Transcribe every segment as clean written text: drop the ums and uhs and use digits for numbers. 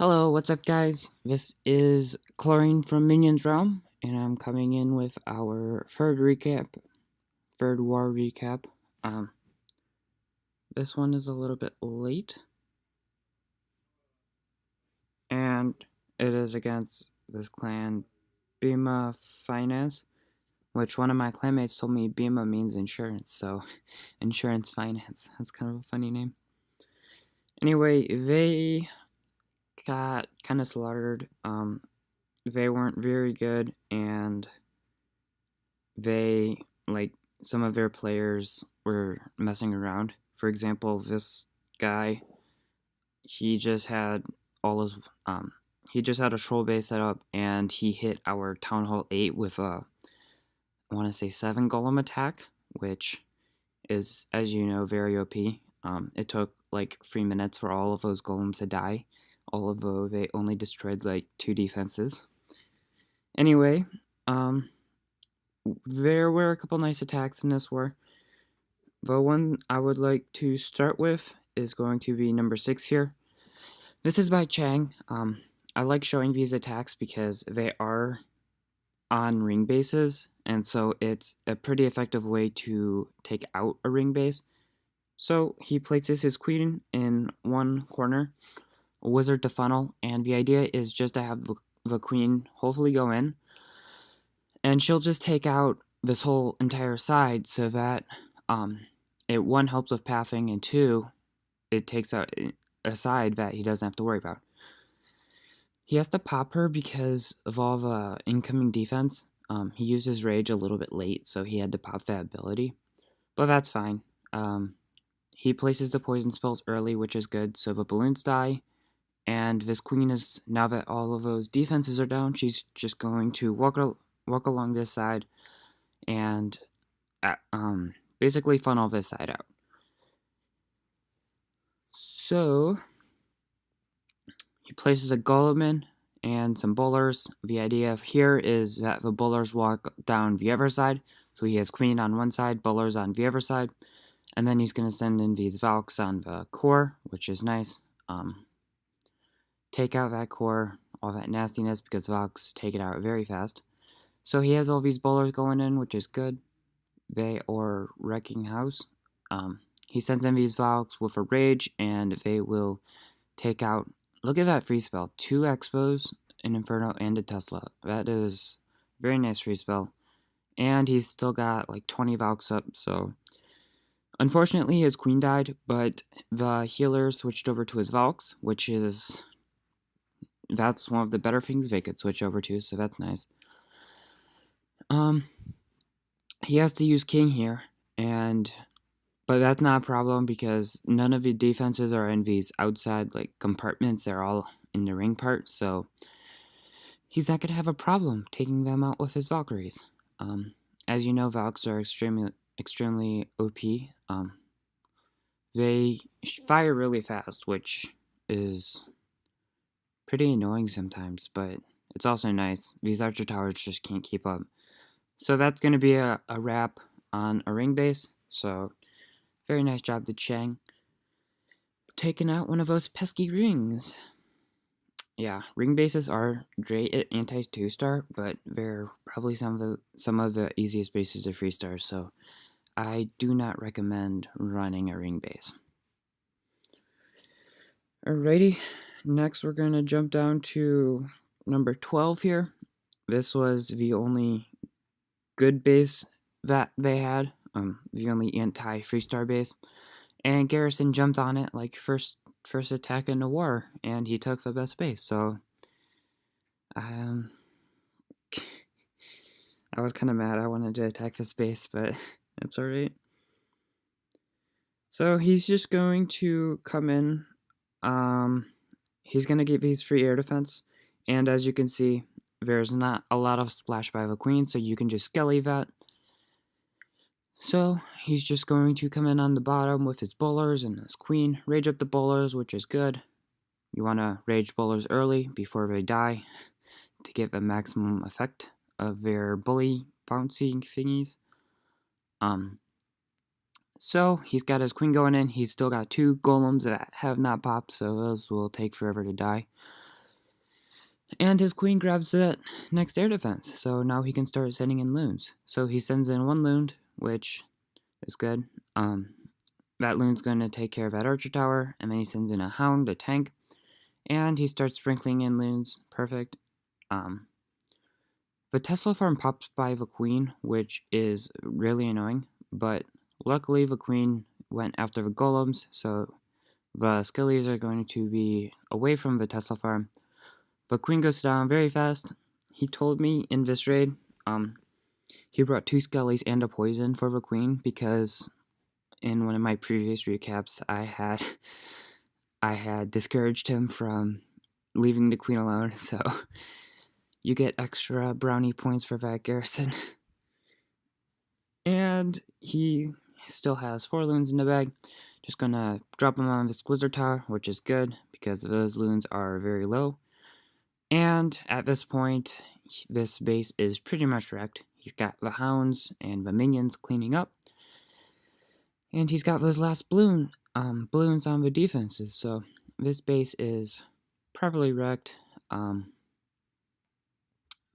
Hello, what's up, guys? This is Chlorine from Minion's Realm, and I'm coming in with our third war recap. Um, this one is a little bit late, and it is against this clan, Bima Finance, which one of my clanmates told me Bima means insurance, so insurance finance. That's kind of a funny name. Anyway, they got kind of slaughtered. They weren't very good, and they some of their players were messing around. For example, this guy, he just had all his he just had a troll base set up, and he hit our Town Hall 8 with a, I want to say, 7 golem attack, which is, as you know, very OP. It took like 3 minutes for all of those golems to die, although they only destroyed like 2 defenses. Anyway, there were a couple nice attacks in this war. The one I would like to start with is going to be number 6 here. This is by Chang. I like showing these attacks because they are on ring bases, and so it's a pretty effective way to take out a ring base. So he places his queen in one corner, a wizard to funnel, and the idea is just to have the queen hopefully go in, and she'll just take out this whole entire side so that it, one, helps with pathing, and two, it takes out a side that he doesn't have to worry about. He has to pop her because of all the incoming defense. He used his rage a little bit late, so he had to pop that ability. But that's fine. He places the poison spells early, which is good, so the balloons die. And this queen is, now that all of those defenses are down, she's just going to walk along this side and basically funnel this side out. So he places a golem in and some bowlers. The idea of here is that the bowlers walk down the other side. So he has queen on one side, bowlers on the other side. And then he's going to send in these Valks on the core, which is nice. Take out that core, all that nastiness, because Valks take it out very fast. So he has all these bowlers going in, which is good. They are wrecking house. He sends in these Valks with a rage, and they will take out. Look at that free spell. 2 Expos, an Inferno, and a Tesla. That is very nice free spell. And he's still got like 20 Valks up, so unfortunately his queen died, but the healer switched over to his Valks, which is, that's one of the better things they could switch over to, so that's nice. He has to use king here, but that's not a problem because none of the defenses are in these outside like compartments. They're all in the ring part, so he's not gonna have a problem taking them out with his Valkyries. As you know, Valks are extremely OP. They fire really fast, which is pretty annoying sometimes, but it's also nice. These archer towers just can't keep up. So that's going to be a wrap on a ring base. So very nice job to Chang. Taking out one of those pesky rings. Yeah, ring bases are great at anti 2-star, but they're probably some of the easiest bases to 3-star, so I do not recommend running a ring base. Alrighty, next we're going to jump down to number 12 here. This was the only good base that they had, the only anti 3-star base, and Garrison jumped on it like first attack in the war, and he took the best base. So I was kind of mad. I wanted to attack this base, but it's alright. So he's just going to come in. He's going to give his free air defense, and as you can see, there's not a lot of splash by the queen, so you can just skelly that. So he's just going to come in on the bottom with his bowlers and his queen, rage up the bowlers, which is good. You want to rage bowlers early before they die to get the maximum effect of their bully bouncy thingies. So he's got his queen going in. He's still got 2 golems that have not popped, so those will take forever to die. And his queen grabs that next air defense, so now he can start sending in loons. So he sends in one loon, which is good. That loon's going to take care of that archer tower, and then he sends in a hound, a tank, and he starts sprinkling in loons. Perfect. The Tesla farm pops by the queen, which is really annoying, but luckily the queen went after the golems, so the skillies are going to be away from the Tesla farm. The queen goes down very fast. He told me in this raid, he brought 2 skellies and a poison for the queen because in one of my previous recaps, I had discouraged him from leaving the queen alone, so you get extra brownie points for that garrison. And he still has 4 loons in the bag. Just gonna drop them on this wizard tower, which is good because those loons are very low. And at this point, this base is pretty much wrecked. He's got the hounds and the minions cleaning up. And he's got those last balloons on the defenses. So this base is probably wrecked.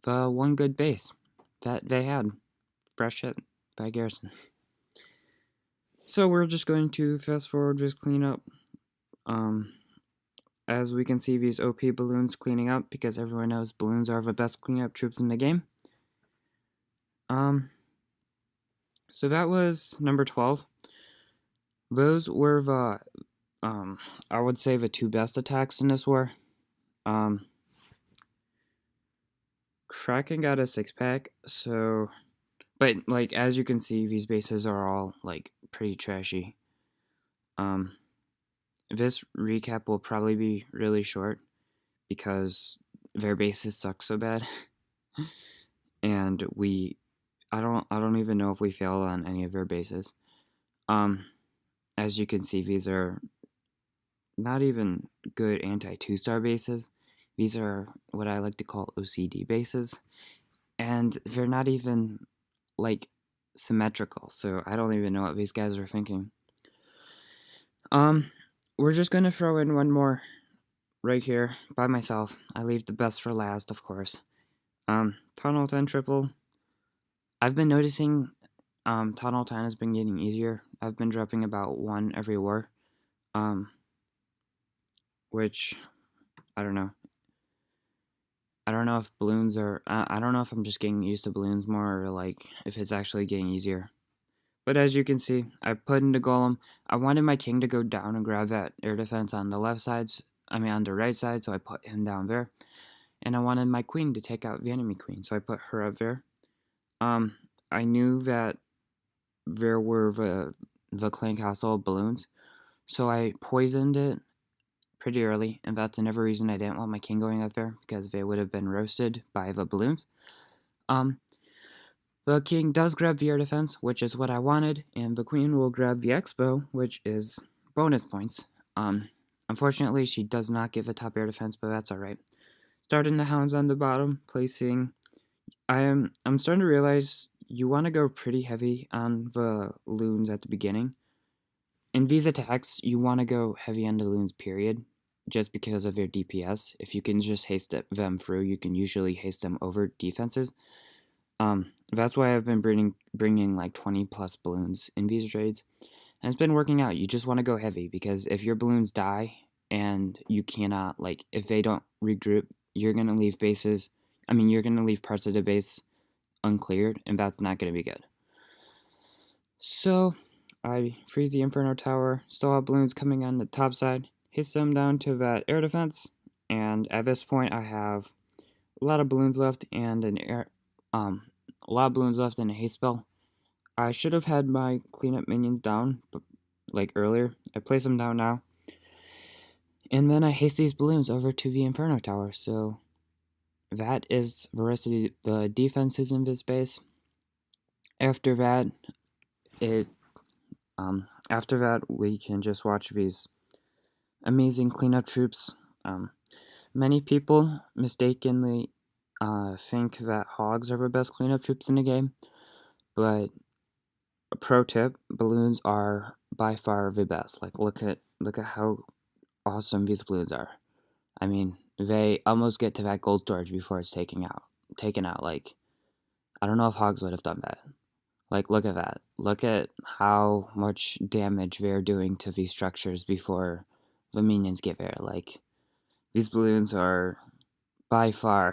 The one good base that they had. Fresh hit by garrison. So we're just going to fast forward this cleanup. As we can see these OP balloons cleaning up because everyone knows balloons are the best cleanup troops in the game. So that was number 12. Those were the, I would say the 2 best attacks in this war. Kraken got a 6-pack, so, but like as you can see, these bases are all like pretty trashy. This recap will probably be really short because their bases suck so bad, and I don't even know if we failed on any of their bases. As you can see, these are not even good anti 2-star bases. These are what I like to call OCD bases, and they're not even like symmetrical, so I don't even know what these guys are thinking. We're just gonna throw in one more right here by myself. I leave the best for last, of course. Tunnel 10 triple. I've been noticing Tunnel 10 has been getting easier. I've been dropping about 1 every war. Which, I don't know. I don't know if balloons are, I don't know if I'm just getting used to balloons more or like if it's actually getting easier. But as you can see, I put in the golem. I wanted my king to go down and grab that air defense on the left side, on the right side, so I put him down there. And I wanted my queen to take out the enemy queen, so I put her up there. I knew that there were the clan castle balloons, so I poisoned it pretty early, and that's another reason I didn't want my king going up there, because they would have been roasted by the balloons. The king does grab the air defense, which is what I wanted, and the queen will grab the expo, which is bonus points. Unfortunately, she does not give a top air defense, but that's alright. Starting the hounds on the bottom, placing... I'm starting to realize you want to go pretty heavy on the loons at the beginning. In these attacks, you want to go heavy on the loons, period, just because of their DPS. If you can just haste them through, you can usually haste them over defenses. That's why I've been bringing like 20 plus balloons in these raids, and it's been working out. You just want to go heavy because if your balloons die and you cannot, like, if they don't regroup, you're gonna leave bases. You're gonna leave parts of the base uncleared, and that's not gonna be good. So I freeze the Inferno Tower. Still have balloons coming on the top side. Hit them down to that air defense, and at this point I have a lot of balloons left and a lot of balloons left in a haste spell. I should have had my cleanup minions down, but like earlier. I place them down now. And then I haste these balloons over to the Inferno Tower. So that is the rest of the defenses in this base. After that, we can just watch these amazing cleanup troops. Many people mistakenly think that hogs are the best cleanup troops in the game, but a pro tip: balloons are by far the best. Like look at how awesome these balloons are. they almost get to that gold storage before it's taken out. Like, I don't know if Hogs would have done that. Like, look at that. Look at how much damage they're doing to these structures before the minions get there. Like, these balloons are by far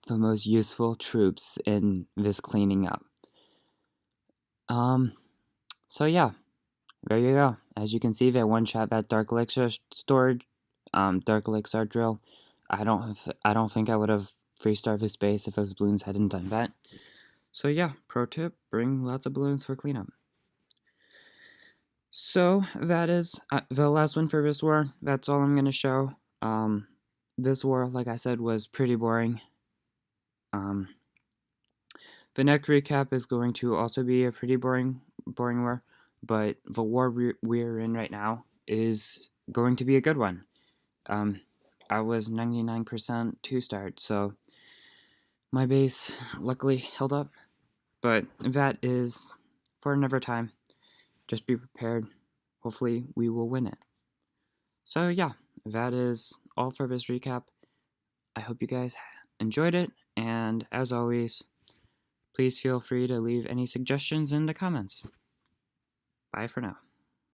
the most useful troops in this cleaning up. So yeah, there you go. As you can see, they one-shot that Dark Elixir storage, Dark Elixir drill. I don't think I would have freestarred this base if those balloons hadn't done that. So yeah, pro tip, bring lots of balloons for cleanup. So that is the last one for this war. That's all I'm going to show. This war, like I said, was pretty boring. The next recap is going to also be a pretty boring war, but the war we're in right now is going to be a good one. I was 99% 2-star, so my base luckily held up, but that is for another time. Just be prepared. Hopefully we will win it. So yeah, that is all for this recap. I hope you guys enjoyed it, and as always, please feel free to leave any suggestions in the comments. Bye for now.